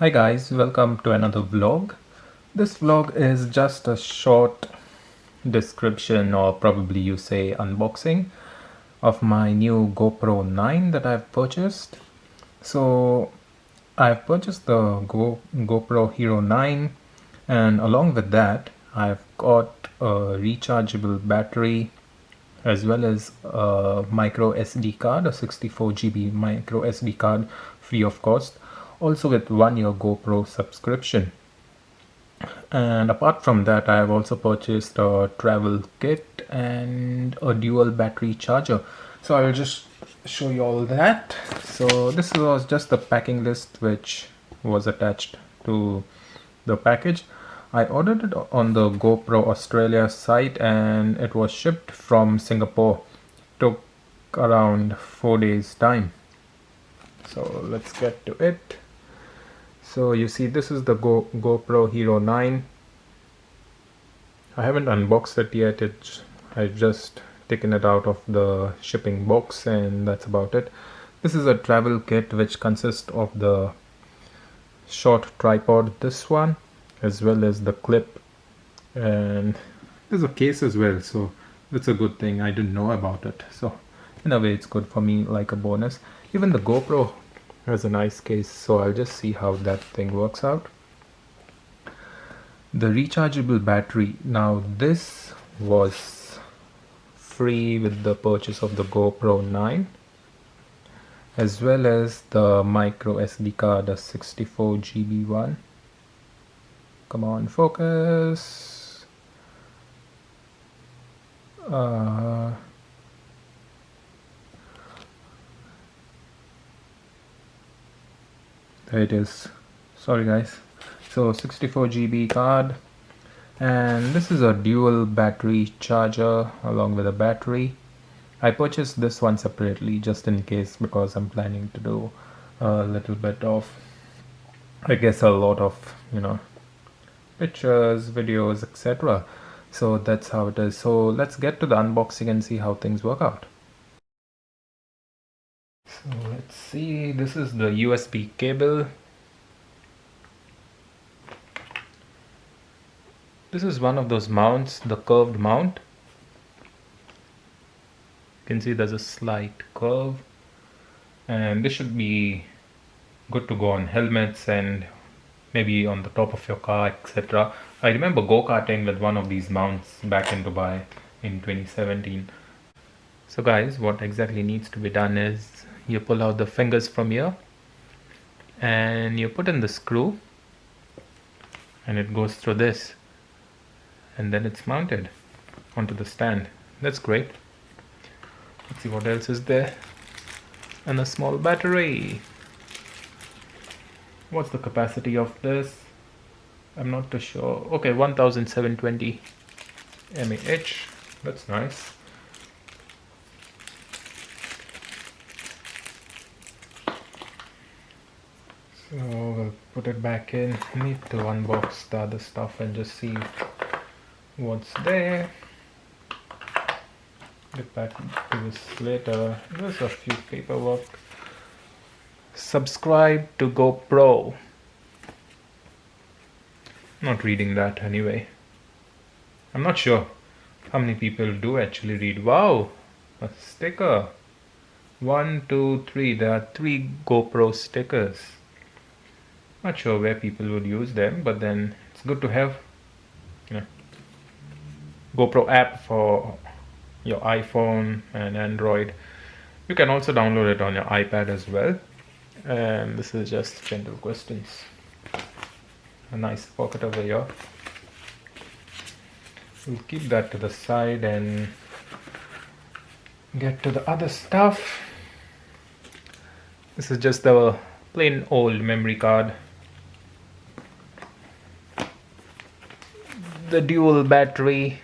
Hi guys, welcome to another vlog. This vlog is just a short description, or probably you say unboxing, of my new GoPro 9 that I've purchased. So I've purchased the GoPro Hero 9, and along with that I've got a rechargeable battery as well as a micro SD card, a 64 GB micro SD card, free of cost, also with 1 year GoPro subscription. And apart from that, I have also purchased a travel kit and a dual battery charger. So I'll just show you all that. So this was just the packing list which was attached to the package. I ordered it on the GoPro Australia site and it was shipped from Singapore. Took around 4 days time. So let's get to it. So you see, this is the GoPro Hero 9. I haven't unboxed it yet. I've just taken it out of the shipping box and that's about it. This is a travel kit which consists of the short tripod, this one, as well as the clip, and there's a case as well, so that's a good thing. I didn't know about it, so in a way it's good for me, like a bonus. Even the GoPro has a nice case, so I'll just see how that thing works out. The rechargeable battery, now this was free with the purchase of the GoPro 9, as well as the micro SD card, a 64 GB one. Come on, focus. There it is. Sorry guys. So 64 GB card, and this is a dual battery charger along with a battery. I purchased this one separately just in case, because I'm planning to do a little bit of, I guess, a lot of, pictures, videos, etc. So that's how it is. So let's get to the unboxing and see how things work out. So let's see, this is the USB cable. This is one of those mounts, the curved mount. You can see there's a slight curve, and this should be good to go on helmets and maybe on the top of your car, etc. I remember go-karting with one of these mounts back in Dubai in 2017. So guys, what exactly needs to be done is you pull out the fingers from here and you put in the screw, and it goes through this, and then it's mounted onto the stand. That's great. Let's see what else is there. And a small battery. What's the capacity of this? I'm not too sure. Okay, 1720 mAh. That's nice. So we'll put it back in. Need to unbox the other stuff and just see what's there. Get back to this later. There's a few paperwork. Subscribe to GoPro. Not reading that anyway. I'm not sure how many people do actually read. Wow, a sticker. 1, 2, 3. There are 3 GoPro stickers. Not sure where people would use them, but then it's good to have, GoPro app for your iPhone and Android. You can also download it on your iPad as well. And this is just general questions. A nice pocket over here. We'll keep that to the side and get to the other stuff. This is just the plain old memory card. The dual battery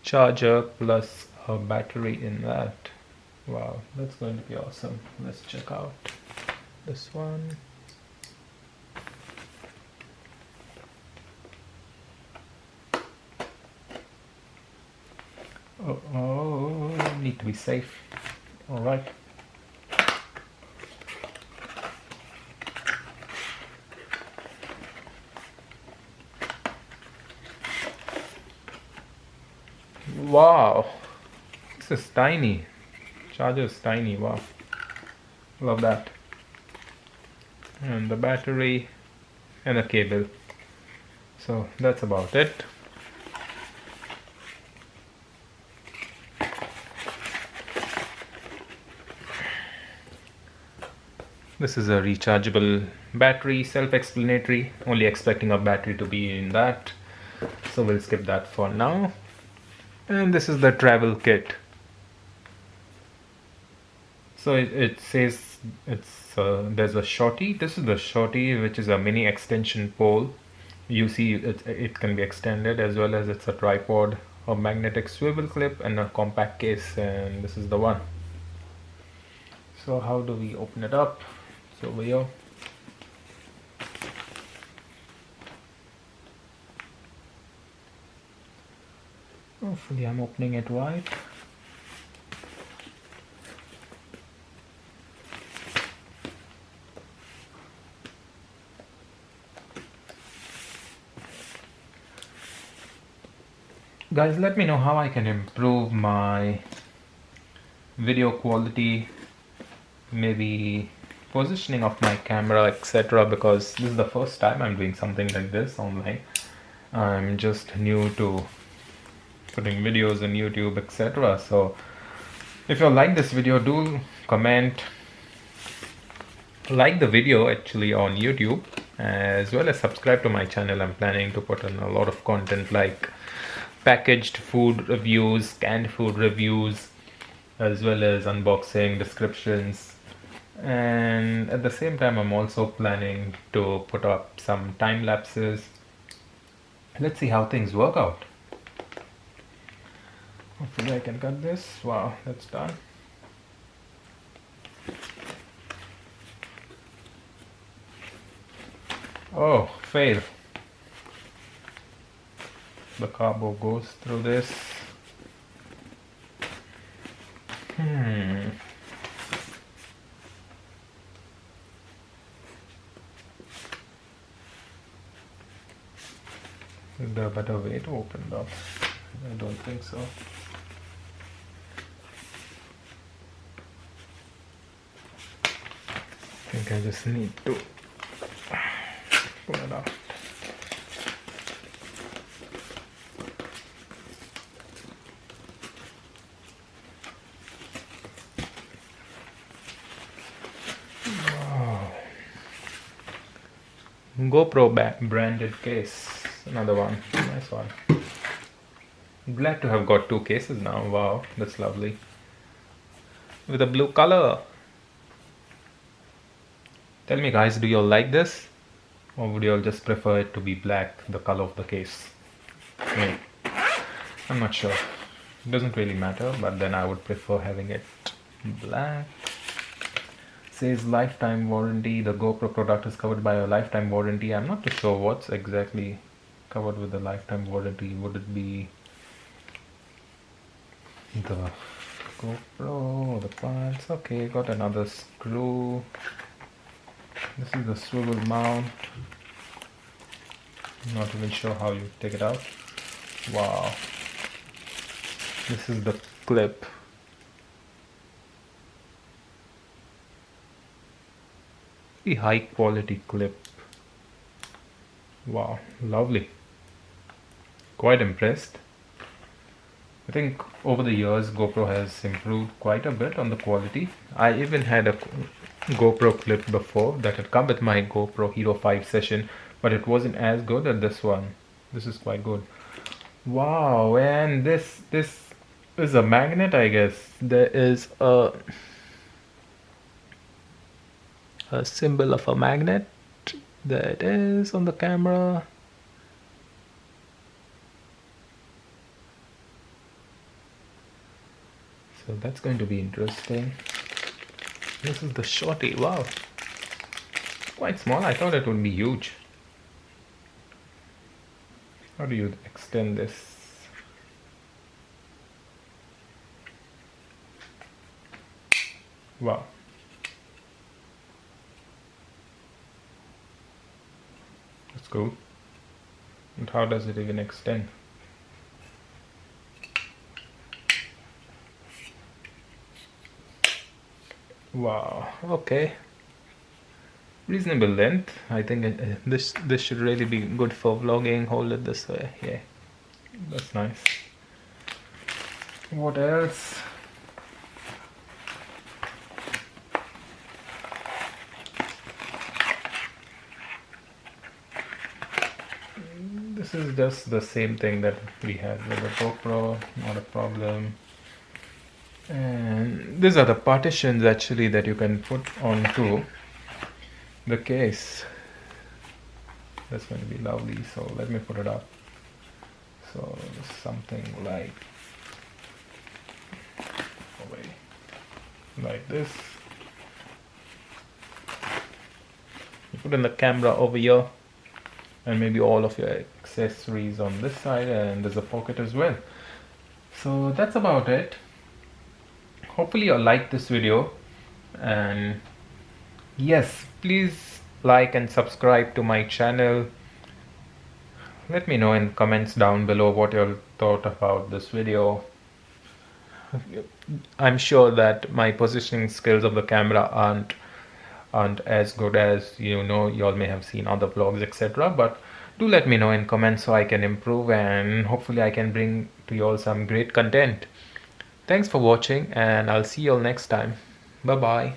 charger plus a battery in that. Wow, that's going to be awesome. Let's check out this one. Oh, need to be safe. All right. Wow, this is tiny. Charger is tiny. Wow, love that. And the battery and a cable. So that's about it. This is a rechargeable battery, self-explanatory, only expecting a battery to be in that, so we'll skip that for now. And this is the travel kit. So it says there's a shorty. This is the shorty, which is a mini extension pole. You see it can be extended, as well as it's a tripod, a magnetic swivel clip, and a compact case, and this is the one. So how do we open it up? It's over here. Hopefully I'm opening it right. Guys, let me know how I can improve my video quality, maybe positioning of my camera, etc., because this is the first time I'm doing something like this online. I'm just new to putting videos on YouTube, etc. So if you like this video, do comment, like the video actually on YouTube, as well as subscribe to my channel. I'm planning to put in a lot of content like packaged food reviews, canned food reviews, as well as unboxing, descriptions, and at the same time I'm also planning to put up some time lapses. Let's see how things work out. Hopefully I can cut this. Wow, that's done. Oh, fail. The carbo goes through this. Is there a better way to open it up? I don't think so. I think I just need to pull it out. GoPro branded case, another one, nice one. Glad to have got two cases now. Wow, that's lovely, with a blue color. Tell me guys, do you all like this, or would you all just prefer it to be black, the color of the case? I'm not sure, it doesn't really matter, but then I would prefer having it black. Says lifetime warranty. The GoPro product is covered by a lifetime warranty. I'm not too sure what's exactly covered with the lifetime warranty. Would it be the GoPro or the parts? Okay, got another screw. This is the swivel mount. I'm not even sure how you take it out. Wow. This is the clip. The high quality clip. Wow, lovely. Quite impressed. I think over the years GoPro has improved quite a bit on the quality. I even had a GoPro clip before that had come with my GoPro Hero 5 session, but it wasn't as good as this one. This is quite good. Wow, and this is a magnet, I guess. There is a symbol of a magnet. There it is on the camera. So that's going to be interesting. This is the shorty. Wow, quite small. I thought it would be huge. How do you extend this? Wow. That's cool. And how does it even extend? Wow, okay, reasonable length. I think this should really be good for vlogging. Hold it this way. Yeah, that's nice. What else? This is just the same thing that we had with the GoPro, not a problem. And these are the partitions actually that you can put onto the case. That's going to be lovely. So let me put it up. So something like this. You put in the camera over here, and maybe all of your accessories on this side, and there's a pocket as well. So that's about it. Hopefully you like this video, and yes, please like and subscribe to my channel. Let me know in comments down below what you thought about this video. I'm sure that my positioning skills of the camera aren't as good as y'all may have seen other vlogs, etc. But do let me know in comments so I can improve, and hopefully I can bring to y'all some great content. Thanks for watching, and I'll see y'all next time. Bye bye.